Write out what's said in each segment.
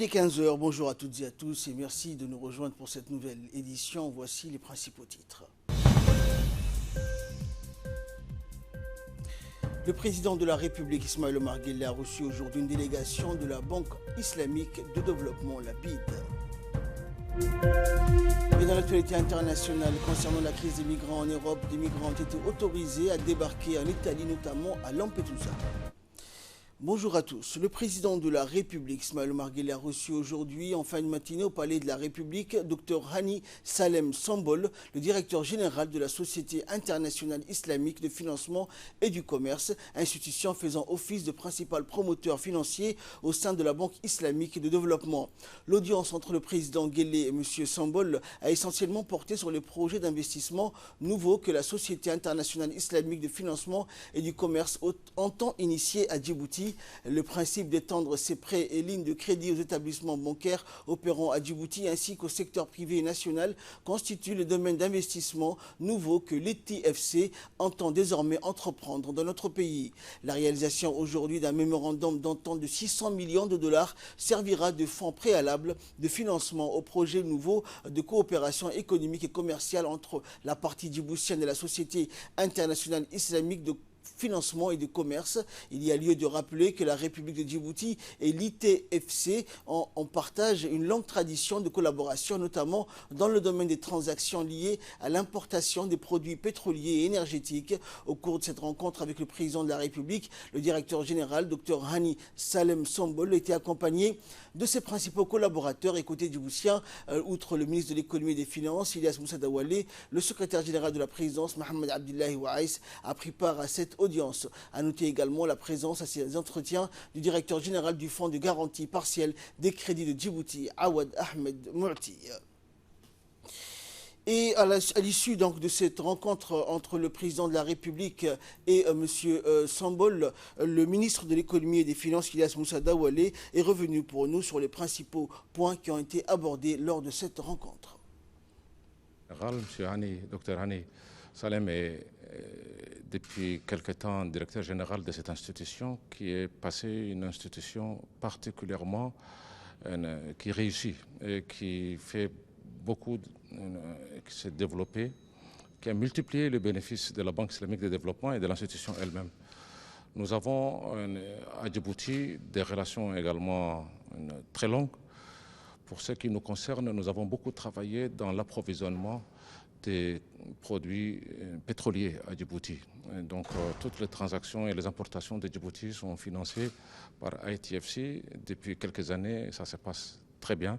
est 15 heures, bonjour à toutes et à tous et merci de nous rejoindre pour cette nouvelle édition. Voici les principaux titres. Le président de la République, Ismaël Omar Guelleh, a reçu aujourd'hui une délégation de la Banque islamique de développement, la BID. Et dans l'actualité internationale concernant la crise des migrants en Europe, des migrants ont été autorisés à débarquer en Italie, notamment à Lampedusa. Bonjour à tous. Le président de la République, Ismaël Omar Guelleh, a reçu aujourd'hui, en fin de matinée, au Palais de la République, Dr Hani Salem Sambol, le directeur général de la Société internationale islamique de financement et du commerce, institution faisant office de principal promoteur financier au sein de la Banque islamique de développement. L'audience entre le président Guelleh et M. Sambol a essentiellement porté sur les projets d'investissement nouveaux que la Société internationale islamique de financement et du commerce entend initier à Djibouti. Le principe d'étendre ses prêts et lignes de crédit aux établissements bancaires opérant à Djibouti ainsi qu'au secteur privé et national constitue le domaine d'investissement nouveau que l'ETFC entend désormais entreprendre dans notre pays. La réalisation aujourd'hui d'un mémorandum d'entente de 600 millions de dollars servira de fonds préalable de financement aux projets nouveaux de coopération économique et commerciale entre la partie djiboutienne et la Société internationale islamique de financement et de commerce. Il y a lieu de rappeler que la République de Djibouti et l'ITFC en partagent une longue tradition de collaboration, notamment dans le domaine des transactions liées à l'importation des produits pétroliers et énergétiques. Au cours de cette rencontre avec le président de la République, le directeur général, Dr Hani Salem Sambol, a été accompagné de ses principaux collaborateurs et côté djiboutien, outre le ministre de l'économie et des finances, Ilyas Moussa Dawalé, le secrétaire général de la présidence, Mohamed Abdullahi Ouaïs, a pris part à cette audience. À noter également la présence à ces entretiens du directeur général du Fonds de garantie partielle des crédits de Djibouti, Awad Ahmed Mouti. Et à l'issue donc de cette rencontre entre le président de la République et M. Sambol, le ministre de l'économie et des finances, Ilyas Moussa Dawalé, est revenu pour nous sur les principaux points qui ont été abordés lors de cette rencontre. M. Dr Hani Salem est depuis quelque temps directeur général de cette institution qui est passée une institution particulièrement qui réussit et qui fait beaucoup, qui s'est développée, qui a multiplié les bénéfices de la Banque islamique de développement et de l'institution elle-même. Nous avons à Djibouti des relations également très longues. Pour ce qui nous concerne, nous avons beaucoup travaillé dans l'approvisionnement des produits pétroliers à Djibouti. Donc toutes les transactions et les importations de Djibouti sont financées par ITFC depuis quelques années et ça se passe très bien.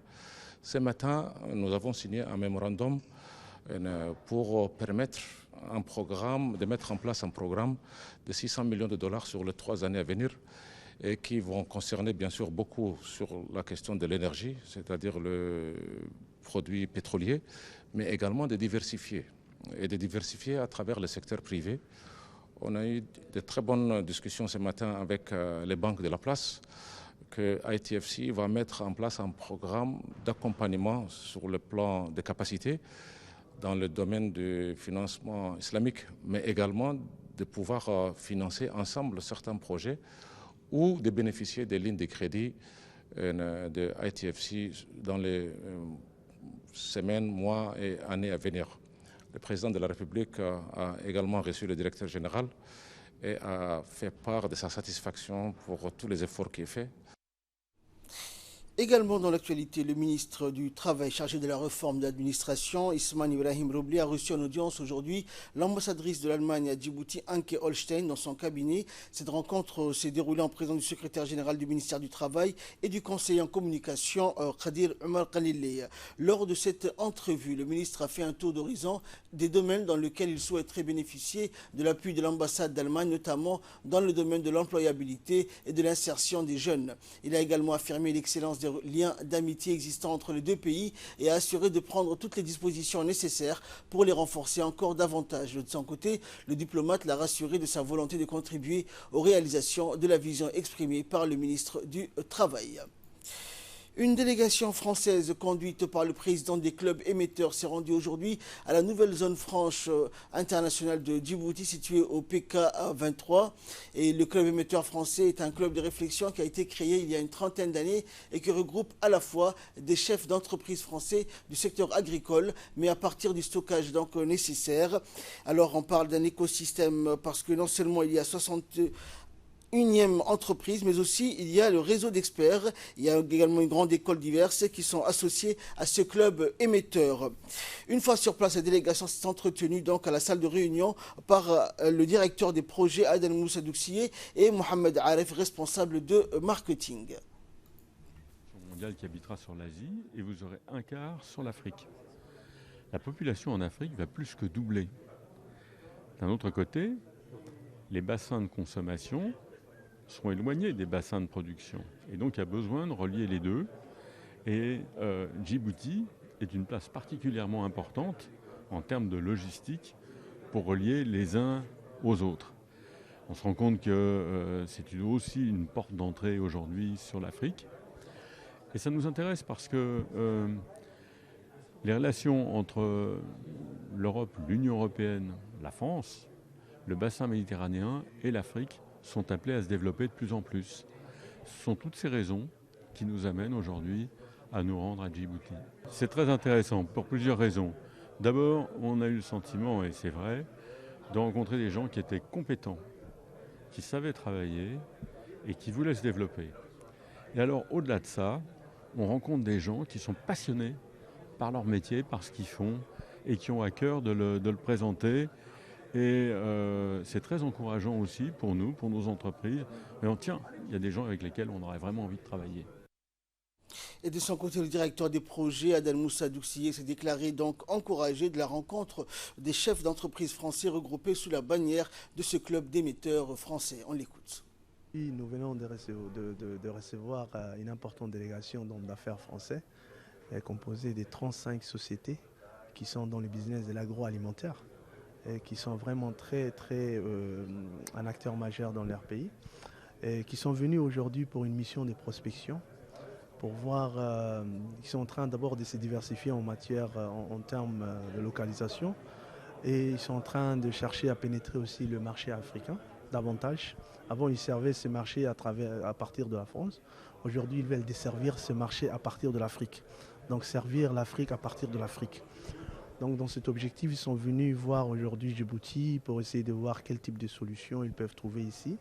Ce matin, nous avons signé un mémorandum pour permettre de mettre en place un programme de 600 millions de dollars sur les 3 années à venir et qui vont concerner bien sûr beaucoup sur la question de l'énergie, c'est-à-dire le produit pétrolier, mais également de diversifier à travers le secteur privé. On a eu de très bonnes discussions ce matin avec les banques de la place, que ITFC va mettre en place un programme d'accompagnement sur le plan des capacités dans le domaine du financement islamique, mais également de pouvoir financer ensemble certains projets ou de bénéficier des lignes de crédit de ITFC dans les semaines, mois et années à venir. Le président de la République a également reçu le directeur général et a fait part de sa satisfaction pour tous les efforts qui sont faits. Également dans l'actualité, le ministre du Travail chargé de la réforme de l'administration, Ismaël Ibrahim Roblé, a reçu en audience aujourd'hui l'ambassadrice de l'Allemagne à Djibouti, Anke Holstein, dans son cabinet. Cette rencontre s'est déroulée en présence du secrétaire général du ministère du Travail et du conseiller en communication, Khadir Omar Khalilé. Lors de cette entrevue, le ministre a fait un tour d'horizon des domaines dans lesquels il souhaiterait bénéficier de l'appui de l'ambassade d'Allemagne, notamment dans le domaine de l'employabilité et de l'insertion des jeunes. Il a également affirmé l'excellence des liens d'amitié existants entre les deux pays et a assuré de prendre toutes les dispositions nécessaires pour les renforcer encore davantage. De son côté, le diplomate l'a rassuré de sa volonté de contribuer aux réalisations de la vision exprimée par le ministre du Travail. Une délégation française conduite par le président des clubs émetteurs s'est rendue aujourd'hui à la nouvelle zone franche internationale de Djibouti située au PK 23. Et le club émetteur français est un club de réflexion qui a été créé il y a une trentaine d'années et qui regroupe à la fois des chefs d'entreprise français du secteur agricole, mais à partir du stockage donc nécessaire. Alors on parle d'un écosystème parce que non seulement il y a 61e entreprise, mais aussi il y a le réseau d'experts. Il y a également une grande école diverses qui sont associées à ce club émetteur. Une fois sur place, la délégation s'est entretenue donc à la salle de réunion par le directeur des projets Aden Moussa Douxié et Mohamed Aref, responsable de marketing. Mondial qui habitera sur l'Asie et vous aurez un quart sur l'Afrique. La population en Afrique va plus que doubler. D'un autre côté, les bassins de consommation sont éloignés des bassins de production. Et donc, il y a besoin de relier les deux. Et Djibouti est une place particulièrement importante en termes de logistique pour relier les uns aux autres. On se rend compte que c'est aussi une porte d'entrée aujourd'hui sur l'Afrique. Et ça nous intéresse parce que les relations entre l'Europe, l'Union européenne, la France, le bassin méditerranéen et l'Afrique sont appelés à se développer de plus en plus. Ce sont toutes ces raisons qui nous amènent aujourd'hui à nous rendre à Djibouti. C'est très intéressant pour plusieurs raisons. D'abord, on a eu le sentiment, et c'est vrai, de rencontrer des gens qui étaient compétents, qui savaient travailler et qui voulaient se développer. Et alors, au-delà de ça, on rencontre des gens qui sont passionnés par leur métier, par ce qu'ils font et qui ont à cœur de le présenter. Et c'est très encourageant aussi pour nous, pour nos entreprises. Mais tiens, il y a des gens avec lesquels on aurait vraiment envie de travailler. Et de son côté, le directeur des projets, Aden Moussa Douxié, s'est déclaré donc encouragé de la rencontre des chefs d'entreprise français regroupés sous la bannière de ce club d'émetteurs français. On l'écoute. Nous venons de recevoir une importante délégation d'hommes d'affaires français composée de 35 sociétés qui sont dans le business de l'agroalimentaire et qui sont vraiment un acteur majeur dans leur pays et qui sont venus aujourd'hui pour une mission de prospection pour voir, ils sont en train d'abord de se diversifier en termes de localisation et ils sont en train de chercher à pénétrer aussi le marché africain davantage. Avant, ils servaient ce marché à partir de la France. Aujourd'hui, ils veulent desservir ce marché à partir de l'Afrique. Donc, servir l'Afrique à partir de l'Afrique. Donc, dans cet objectif, ils sont venus voir aujourd'hui Djibouti pour essayer de voir quel type de solutions ils peuvent trouver ici.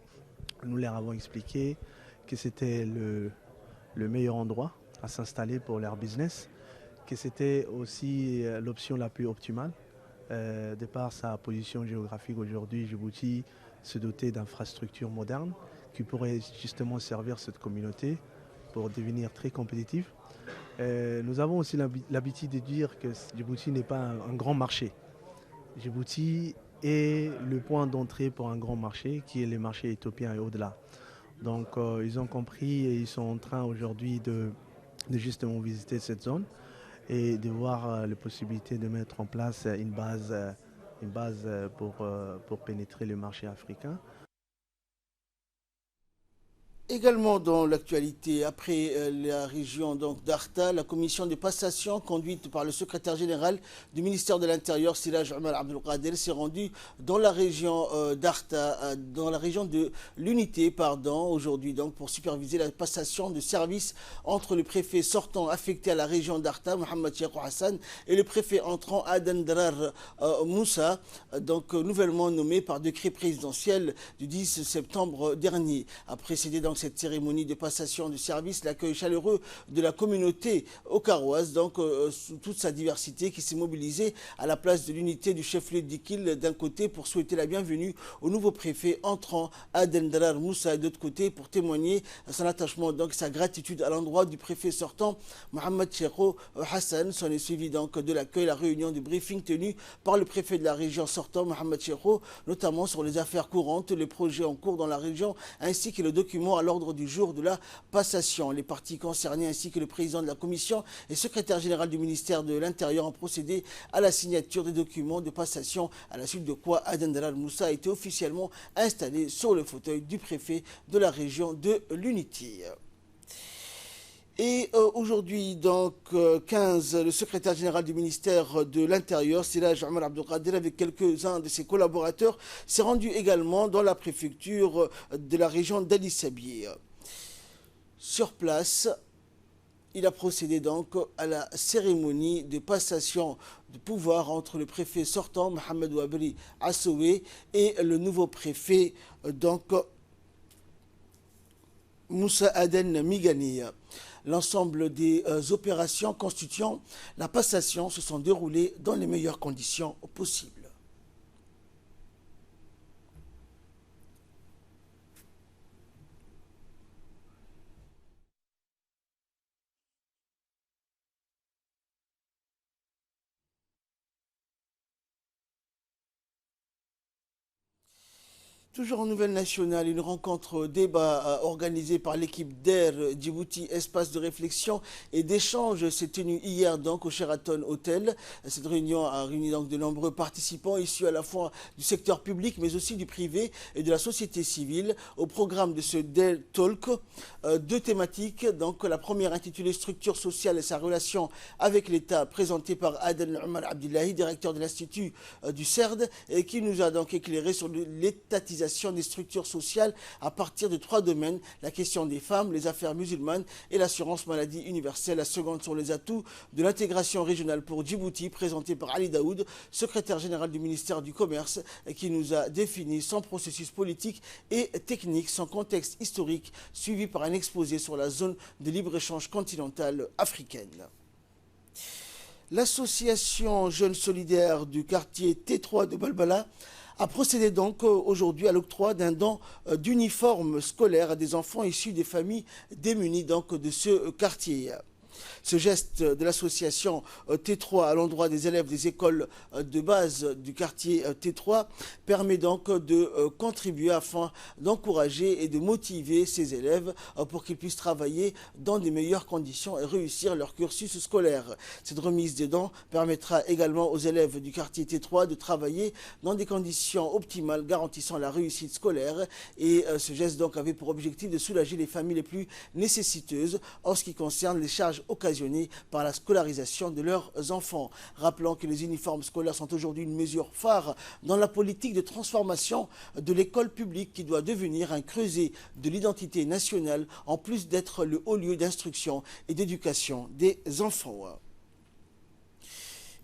Nous leur avons expliqué que c'était le meilleur endroit à s'installer pour leur business, que c'était aussi l'option la plus optimale. De par sa position géographique aujourd'hui, Djibouti se doter d'infrastructures modernes qui pourraient justement servir cette communauté pour devenir très compétitive. Nous avons aussi l'habitude de dire que Djibouti n'est pas un grand marché. Djibouti est le point d'entrée pour un grand marché qui est le marché éthiopien et au-delà. Donc ils ont compris et ils sont en train aujourd'hui de justement visiter cette zone et de voir la possibilité de mettre en place une base pour pénétrer le marché africain. Également dans l'actualité, après la région d'Arta, la commission de passation conduite par le secrétaire général du ministère de l'Intérieur, Siraj Omar Abdelkader, s'est rendue dans la région d'Arta, dans la région de l'unité, aujourd'hui donc pour superviser la passation de services entre le préfet sortant affecté à la région d'Arta, Mohamed Cheikh Hassan, et le préfet entrant Aden Darar Moussa, donc nouvellement nommé par décret présidentiel du 10 septembre dernier. A précédé donc cette cérémonie de passation de service, l'accueil chaleureux de la communauté okaroise, donc sous toute sa diversité, qui s'est mobilisée à la place de l'unité du chef-lieu d'Ikil d'un côté pour souhaiter la bienvenue au nouveau préfet entrant Aden Darar Moussa et de l'autre côté pour témoigner son attachement, donc sa gratitude à l'endroit du préfet sortant Mohamed Cheikh Hassan. S'en est suivi donc de l'accueil, la réunion de briefing tenue par le préfet de la région sortant Mohamed Cheikh, notamment sur les affaires courantes, les projets en cours dans la région ainsi que le document à l'ordre du jour de la passation. Les parties concernées ainsi que le président de la commission et secrétaire général du ministère de l'Intérieur ont procédé à la signature des documents de passation, à la suite de quoi Aden Darar Moussa a été officiellement installé sur le fauteuil du préfet de la région de l'Unité. Et aujourd'hui, donc 15, le secrétaire général du ministère de l'Intérieur, Siraj Omar Abdelkader, avec quelques-uns de ses collaborateurs, s'est rendu également dans la préfecture de la région d'Addis Abeba. Sur place, il a procédé donc à la cérémonie de passation de pouvoir entre le préfet sortant, Mohamed Ouabri Assoué, et le nouveau préfet, donc Moussa Aden Migani. L'ensemble des opérations constituant la passation se sont déroulées dans les meilleures conditions possibles. Toujours en nouvelle nationale, une rencontre débat organisée par l'équipe d'Air Djibouti, espace de réflexion et d'échange, s'est tenue hier donc au Sheraton Hotel. Cette réunion a réuni donc de nombreux participants issus à la fois du secteur public mais aussi du privé et de la société civile. Au programme de ce Dell Talk, deux thématiques. Donc la première intitulée Structure sociale et sa relation avec l'État, présentée par Aden Omar Abdillahi, directeur de l'Institut du CERD, et qui nous a donc éclairé sur l'étatisation des structures sociales à partir de trois domaines: la question des femmes, les affaires musulmanes et l'assurance maladie universelle. La seconde sont les atouts de l'intégration régionale pour Djibouti, présentée par Ali Daoud, secrétaire général du ministère du Commerce, qui nous a défini son processus politique et technique, son contexte historique, suivi par un exposé sur la zone de libre-échange continentale africaine. L'association Jeunes Solidaires du quartier T3 de Balbala a procédé donc aujourd'hui à l'octroi d'un don d'uniformes scolaires à des enfants issus des familles démunies donc de ce quartier. Ce geste de l'association T3 à l'endroit des élèves des écoles de base du quartier T3 permet donc de contribuer afin d'encourager et de motiver ces élèves pour qu'ils puissent travailler dans de meilleures conditions et réussir leur cursus scolaire. Cette remise des dons permettra également aux élèves du quartier T3 de travailler dans des conditions optimales garantissant la réussite scolaire, et ce geste donc avait pour objectif de soulager les familles les plus nécessiteuses en ce qui concerne les charges occasionnées par la scolarisation de leurs enfants. Rappelons que les uniformes scolaires sont aujourd'hui une mesure phare dans la politique de transformation de l'école publique, qui doit devenir un creuset de l'identité nationale en plus d'être le haut lieu d'instruction et d'éducation des enfants.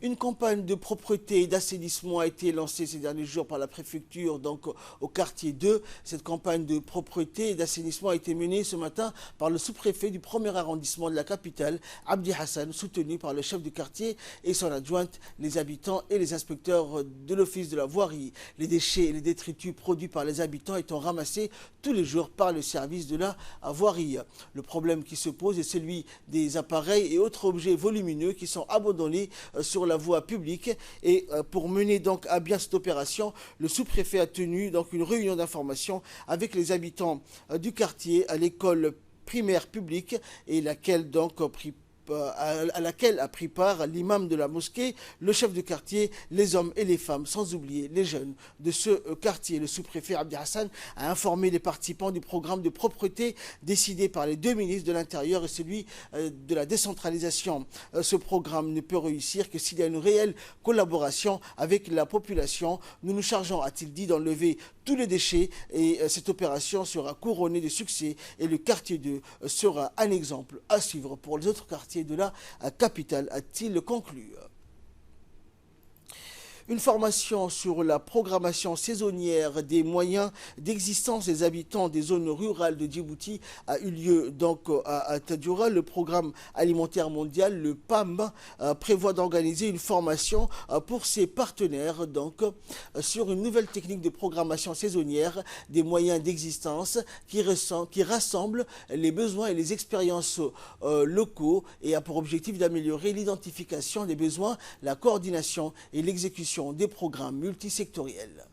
Une campagne de propreté et d'assainissement a été lancée ces derniers jours par la préfecture, donc au quartier 2. Cette campagne de propreté et d'assainissement a été menée ce matin par le sous-préfet du 1er arrondissement de la capitale, Abdi Hassan, soutenu par le chef du quartier et son adjointe, les habitants et les inspecteurs de l'office de la voirie. Les déchets et les détritus produits par les habitants étant ramassés tous les jours par le service de la voirie. Le problème qui se pose est celui des appareils et autres objets volumineux qui sont abandonnés sur la voie publique, et pour mener donc à bien cette opération, le sous-préfet a tenu donc une réunion d'information avec les habitants du quartier à l'école primaire publique, et laquelle donc à laquelle a pris part l'imam de la mosquée, le chef de quartier, les hommes et les femmes, sans oublier les jeunes de ce quartier. Le sous-préfet Abdi Hassan a informé les participants du programme de propreté décidé par les deux ministres de l'Intérieur et celui de la décentralisation. Ce programme ne peut réussir que s'il y a une réelle collaboration avec la population. Nous nous chargeons, a-t-il dit, d'enlever tous les déchets, et cette opération sera couronnée de succès, et le quartier 2 sera un exemple à suivre pour les autres quartiers de la capitale, a-t-il conclu. Une formation sur la programmation saisonnière des moyens d'existence des habitants des zones rurales de Djibouti a eu lieu donc à Tadjoura. Le programme alimentaire mondial, le PAM, prévoit d'organiser une formation pour ses partenaires donc sur une nouvelle technique de programmation saisonnière des moyens d'existence qui rassemble les besoins et les expériences locaux, et a pour objectif d'améliorer l'identification des besoins, la coordination et l'exécution des programmes multisectoriels.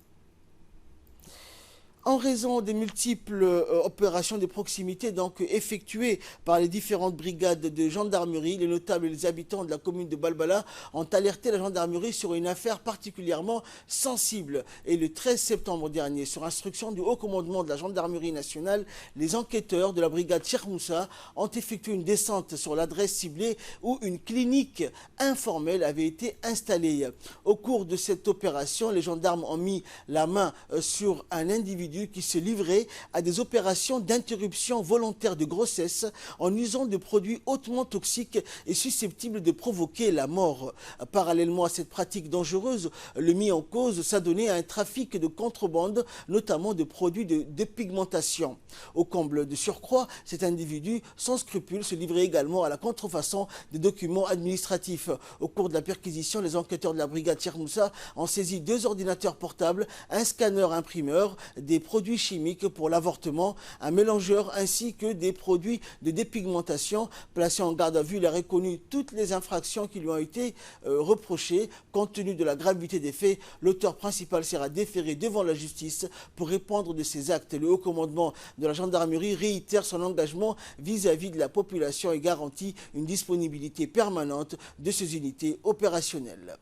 En raison des multiples opérations de proximité donc effectuées par les différentes brigades de gendarmerie, les notables et les habitants de la commune de Balbala ont alerté la gendarmerie sur une affaire particulièrement sensible. Et le 13 septembre dernier, sur instruction du haut commandement de la gendarmerie nationale, les enquêteurs de la brigade Cheikh Moussa ont effectué une descente sur l'adresse ciblée où une clinique informelle avait été installée. Au cours de cette opération, les gendarmes ont mis la main sur un individu qui se livrait à des opérations d'interruption volontaire de grossesse en usant de produits hautement toxiques et susceptibles de provoquer la mort. Parallèlement à cette pratique dangereuse, le mis en cause s'adonnait à un trafic de contrebande, notamment de produits de dépigmentation. Au comble de surcroît, cet individu, sans scrupule, se livrait également à la contrefaçon des documents administratifs. Au cours de la perquisition, les enquêteurs de la brigade Cheikh Moussa ont saisi 2 ordinateurs portables, un scanner imprimeur, des produits chimiques pour l'avortement, un mélangeur ainsi que des produits de dépigmentation. Placé en garde à vue, il a reconnu toutes les infractions qui lui ont été reprochées. Compte tenu de la gravité des faits, l'auteur principal sera déféré devant la justice pour répondre de ses actes. Le haut commandement de la gendarmerie réitère son engagement vis-à-vis de la population et garantit une disponibilité permanente de ces unités opérationnelles.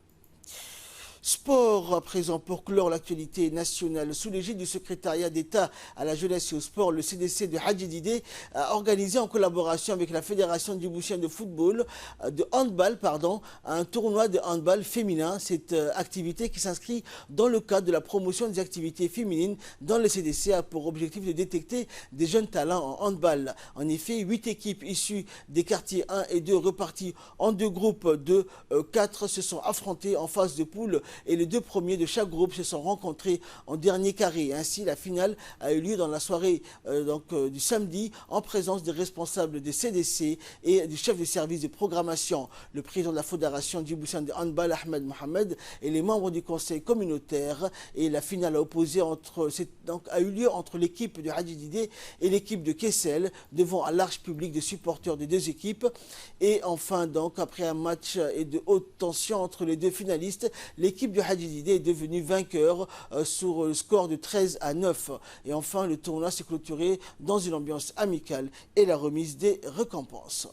Sport à présent pour clore l'actualité nationale. Sous l'égide du secrétariat d'État à la jeunesse et au sport, le CDC de Hadji Didé a organisé en collaboration avec la Fédération djiboutienne de football, de handball, un tournoi de handball féminin. Cette activité qui s'inscrit dans le cadre de la promotion des activités féminines dans le CDC a pour objectif de détecter des jeunes talents en handball. En effet, 8 équipes issues des quartiers 1 et 2 reparties en 2 groupes de 4 se sont affrontées en phase de poule et les 2 premiers de chaque groupe se sont rencontrés en dernier carré. Ainsi, la finale a eu lieu dans la soirée du samedi en présence des responsables des CDC et du chef de service de programmation. Le président de la Fédération djiboutienne de handball, Ahmed Mohamed, et les membres du conseil communautaire. Et la finale a eu lieu entre l'équipe de Hadji Didé et l'équipe de Kessel devant un large public de supporters des 2 équipes. Et enfin, donc, après un match et de haute tension entre les 2 finalistes, l'équipe de Hadji Didé est devenue vainqueur sur le score de 13-9. Et enfin, le tournoi s'est clôturé dans une ambiance amicale et la remise des récompenses.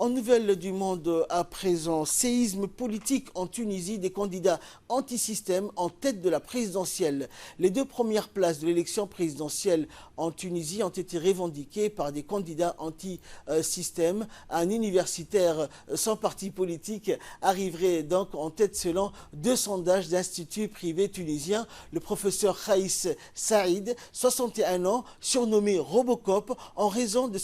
En nouvelles du monde à présent, séisme politique en Tunisie, des candidats anti-système en tête de la présidentielle. Les 2 premières places de l'élection présidentielle en Tunisie ont été revendiquées par des candidats anti-système. Un universitaire sans parti politique arriverait donc en tête selon 2 sondages d'instituts privés tunisiens. Le professeur Khaïs Saïd, 61 ans, surnommé Robocop en raison de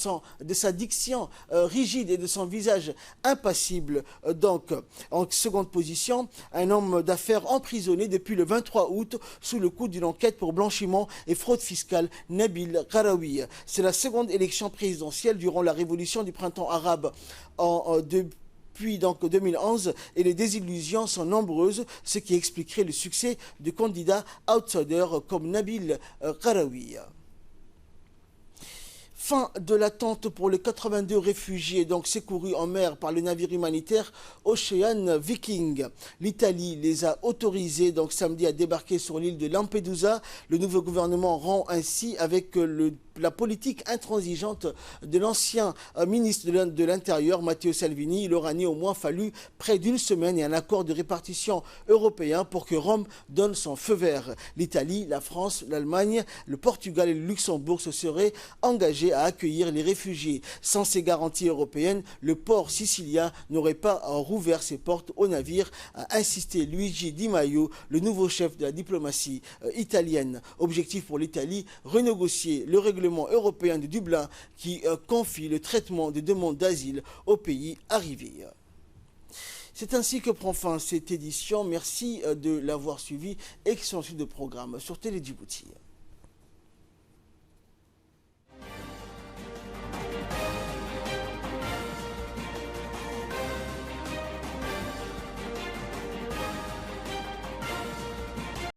sa diction rigide et de son visage impassible. Donc, en seconde position, un homme d'affaires emprisonné depuis le 23 août sous le coup d'une enquête pour blanchiment et fraude fiscale, Nabil Qaraoui. C'est la seconde élection présidentielle durant la révolution du printemps arabe depuis 2011 et les désillusions sont nombreuses, ce qui expliquerait le succès de candidats outsiders comme Nabil Qaraoui. Fin de l'attente pour les 82 réfugiés secourus en mer par le navire humanitaire Ocean Viking. L'Italie les a autorisés samedi à débarquer sur l'île de Lampedusa. Le nouveau gouvernement rend ainsi avec la politique intransigeante de l'ancien ministre de l'Intérieur, Matteo Salvini. Il aura néanmoins fallu près d'1 semaine et un accord de répartition européen pour que Rome donne son feu vert. L'Italie, la France, l'Allemagne, le Portugal et le Luxembourg se seraient engagés à accueillir les réfugiés. Sans ces garanties européennes, le port sicilien n'aurait pas rouvert ses portes aux navires, a insisté Luigi Di Maio, le nouveau chef de la diplomatie italienne. Objectif pour l'Italie, renégocier le règlement européen de Dublin qui confie le traitement des demandes d'asile aux pays arrivés. C'est ainsi que prend fin cette édition. Merci de l'avoir suivi. Excellent suite de programme sur Télé Djibouti.